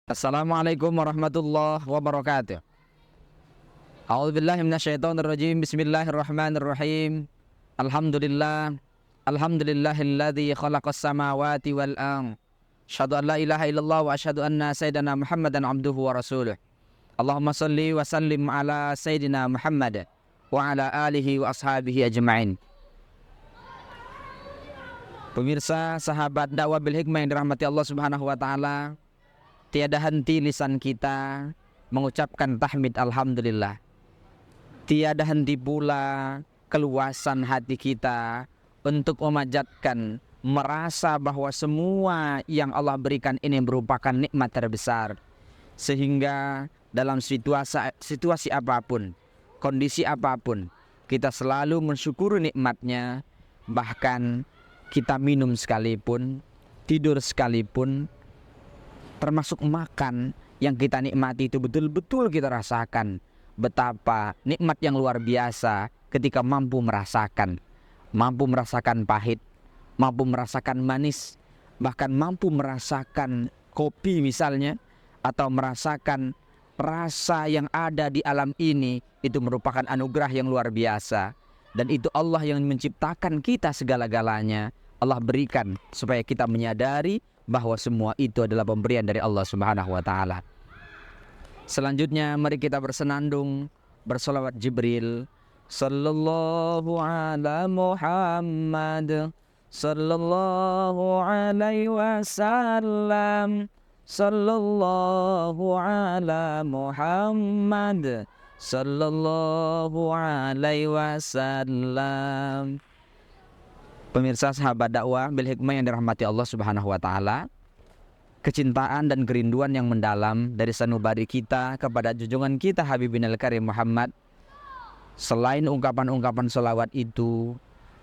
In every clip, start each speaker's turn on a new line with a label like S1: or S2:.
S1: Assalamualaikum warahmatullahi wabarakatuh. A'udzubillahi minasyaitonirrajim. Bismillahirrahmanirrahim. Alhamdulillah. Alhamdulillahilladzi khalaqas samawati wal ardh. Asyhadu an la ilaha illallah wa asyhadu anna sayyidana Muhammadan abduhu wa rasuluh. Allahumma shalli wa sallim ala sayyidina Muhammad wa ala alihi wa ashabihi ajma'in. Pemirsa, sahabat dakwah bil hikmah yang dirahmati Allah Subhanahu wa taala, tiada henti lisan kita mengucapkan tahmid alhamdulillah. Tiada henti pula keluasan hati kita untuk memanjatkan, merasa bahwa semua yang Allah berikan ini merupakan nikmat terbesar. Sehingga dalam situasi apapun, kondisi apapun, kita selalu mensyukuri nikmatnya. Bahkan kita minum sekalipun, tidur sekalipun, termasuk makan yang kita nikmati itu betul-betul kita rasakan betapa nikmat yang luar biasa ketika mampu merasakan pahit, mampu merasakan manis, bahkan mampu merasakan kopi misalnya, atau merasakan rasa yang ada di alam ini. Itu merupakan anugerah yang luar biasa, dan itu Allah yang menciptakan kita segala-galanya. Allah berikan supaya kita menyadari bahwa semua itu adalah pemberian dari Allah Subhanahu wa taala. Selanjutnya mari kita bersenandung bersolawat Jibril. Sallallahu ala Muhammad, sallallahu alaihi wasallam, sallallahu ala Muhammad, sallallahu alaihi wasallam. Pemirsa, sahabat dakwah bil hikmah yang dirahmati Allah Subhanahu wa taala, kecintaan dan kerinduan yang mendalam dari sanubari kita kepada junjungan kita Habibinal Karim Muhammad, selain ungkapan-ungkapan selawat itu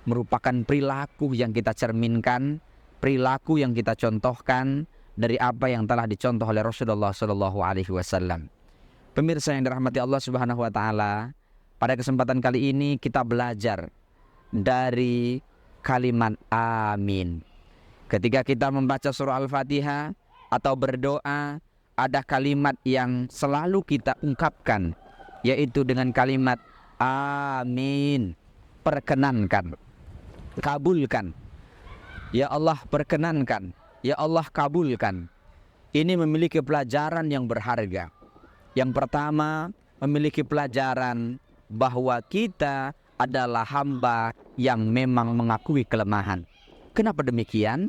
S1: merupakan perilaku yang kita cerminkan, perilaku yang kita contohkan dari apa yang telah dicontoh oleh Rasulullah Shallallahu Alaihi Wasallam. Pemirsa yang dirahmati Allah Subhanahu wa taala, pada kesempatan kali ini kita belajar dari kalimat amin. Ketika kita membaca surah Al-Fatihah atau berdoa, ada kalimat yang selalu kita ungkapkan, yaitu dengan kalimat amin. Perkenankan, kabulkan. Ya Allah, perkenankan. Ya Allah, kabulkan. Ini memiliki pelajaran yang berharga. Yang pertama, memiliki pelajaran bahwa kita adalah hamba yang memang mengakui kelemahan. Kenapa demikian?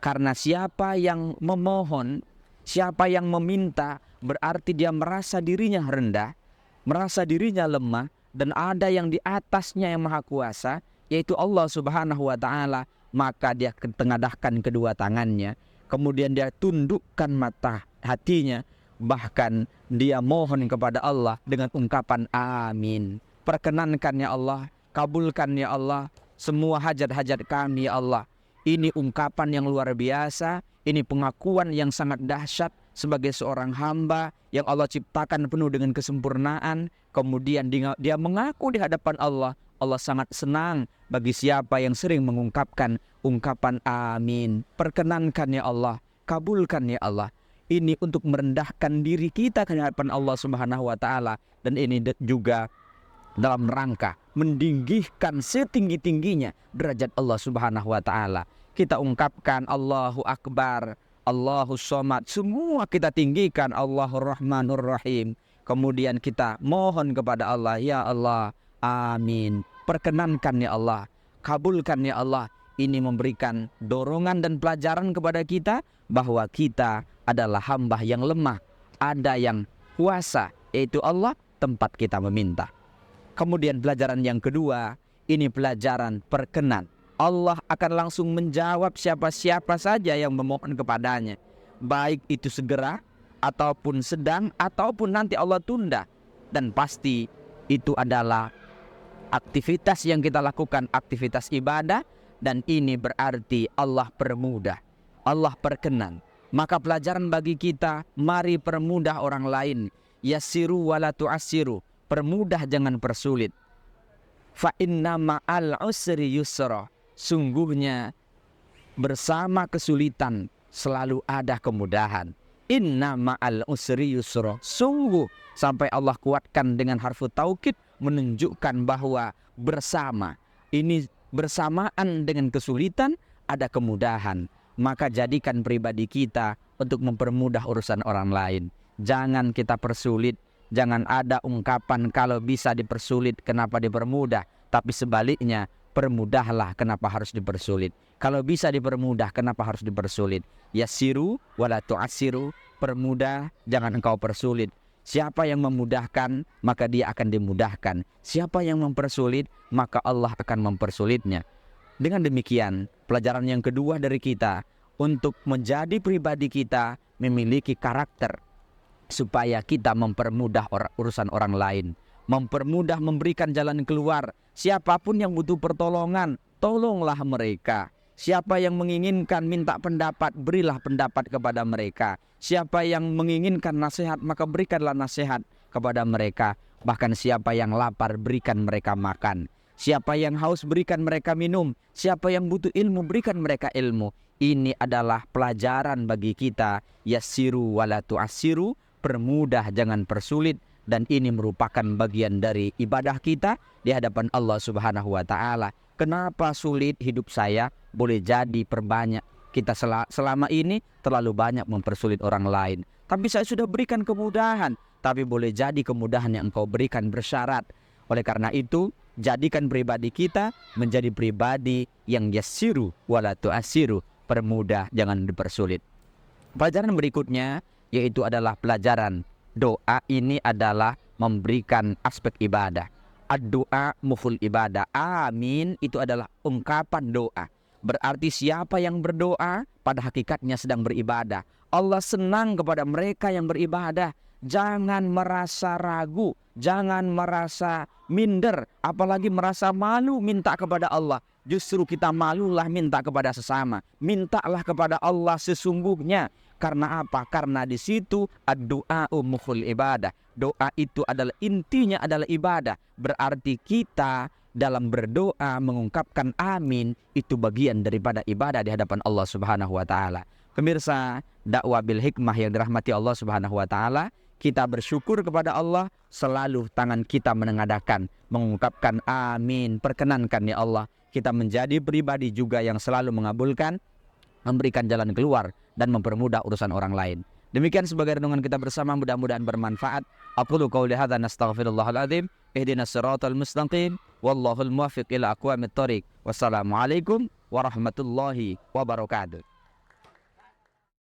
S1: Karena siapa yang memohon, siapa yang meminta, berarti dia merasa dirinya rendah, merasa dirinya lemah, dan ada yang di atasnya yang maha kuasa, yaitu Allah Subhanahu wa taala. Maka dia tengadahkan kedua tangannya, kemudian dia tundukkan mata hatinya, bahkan dia mohon kepada Allah dengan ungkapan amin. Perkenankan ya Allah, kabulkan ya Allah semua hajat-hajat kami ya Allah. Ini ungkapan yang luar biasa, ini pengakuan yang sangat dahsyat sebagai seorang hamba yang Allah ciptakan penuh dengan kesempurnaan. Kemudian dia mengaku di hadapan Allah. Allah sangat senang bagi siapa yang sering mengungkapkan ungkapan amin. Perkenankan ya Allah, kabulkan ya Allah. Ini untuk merendahkan diri kita ke hadapan Allah Subhanahu wa taala, dan ini juga dalam rangka meninggikan setinggi-tingginya derajat Allah Subhanahu wa taala. Kita ungkapkan Allahu Akbar, Allahus Somad, semua kita tinggikan Allahur Rahmanur Rahim. Kemudian kita mohon kepada Allah, ya Allah, amin. Perkenankan ya Allah, kabulkan ya Allah. Ini memberikan dorongan dan pelajaran kepada kita bahwa kita adalah hamba yang lemah. Ada yang kuasa, yaitu Allah, tempat kita meminta. Kemudian pelajaran yang kedua, ini pelajaran perkenan. Allah akan langsung menjawab siapa-siapa saja yang memohon kepadanya. Baik itu segera, ataupun sedang, ataupun nanti Allah tunda. Dan pasti itu adalah aktivitas yang kita lakukan, aktivitas ibadah. Dan ini berarti Allah permudah, Allah perkenan. Maka pelajaran bagi kita, mari permudah orang lain. Yassiru wala tu'assiru. Permudah, jangan persulit. Fa inna ma'al usri yusra. Sungguhnya bersama kesulitan selalu ada kemudahan. Inna ma'al usri yusra. Sungguh, sampai Allah kuatkan dengan harfu taukid, menunjukkan bahwa bersama. Ini bersamaan dengan kesulitan ada kemudahan. Maka jadikan pribadi kita untuk mempermudah urusan orang lain. Jangan kita persulit. Jangan ada ungkapan kalau bisa dipersulit kenapa dipermudah. Tapi sebaliknya, permudahlah kenapa harus dipersulit. Kalau bisa dipermudah kenapa harus dipersulit. Yassiru wala tu'assiru. Permudah, jangan engkau persulit. Siapa yang memudahkan, maka dia akan dimudahkan. Siapa yang mempersulit, maka Allah akan mempersulitnya. Dengan demikian, pelajaran yang kedua dari kita, untuk menjadi pribadi kita memiliki karakter, supaya kita mempermudah urusan orang lain. Mempermudah memberikan jalan keluar. Siapapun yang butuh pertolongan, tolonglah mereka. Siapa yang menginginkan minta pendapat, berilah pendapat kepada mereka. Siapa yang menginginkan nasihat, maka berikanlah nasihat kepada mereka. Bahkan siapa yang lapar, berikan mereka makan. Siapa yang haus, berikan mereka minum. Siapa yang butuh ilmu, berikan mereka ilmu. Ini adalah pelajaran bagi kita. Yassiru wala tu'assiru. Permudah, jangan persulit. Dan ini merupakan bagian dari ibadah kita di hadapan Allah Subhanahu wa ta'ala. Kenapa sulit hidup saya? Boleh jadi perbanyak. Kita selama ini terlalu banyak mempersulit orang lain. Tapi saya sudah berikan kemudahan. Tapi boleh jadi kemudahan yang engkau berikan bersyarat. Oleh karena itu, jadikan pribadi kita menjadi pribadi yang yassiru wala tu'assiru. Permudah, jangan dipersulit. Pelajaran berikutnya yaitu adalah pelajaran doa. Ini adalah memberikan aspek ibadah. Ad-doa muful ibadah. Amin itu adalah ungkapan doa. Berarti siapa yang berdoa pada hakikatnya sedang beribadah. Allah senang kepada mereka yang beribadah. Jangan merasa ragu, jangan merasa minder, apalagi merasa malu minta kepada Allah. Justru kita malulah minta kepada sesama. Mintalah kepada Allah sesungguhnya. Karena apa? Karena di situ ad-du'a mukhul ibadah. Doa itu adalah intinya adalah ibadah. Berarti kita dalam berdoa mengungkapkan amin itu bagian daripada ibadah di hadapan Allah Subhanahu wa taala. Pemirsa, dakwah bil hikmah yang dirahmati Allah Subhanahu wa taala, kita bersyukur kepada Allah, selalu tangan kita menengadahkan, mengungkapkan amin. Perkenankan ya Allah, kita menjadi pribadi juga yang selalu mengabulkan, memberikan jalan keluar dan mempermudah urusan orang lain. Demikian sebagai renungan kita bersama, mudah-mudahan bermanfaat. Aqulu qouli hadza nastaghfirullahal azim, ihdinas siratal mustaqim, wallahul muwaffiq ila aqwamit thoriq. Wassalamualaikum warahmatullahi wabarakatuh.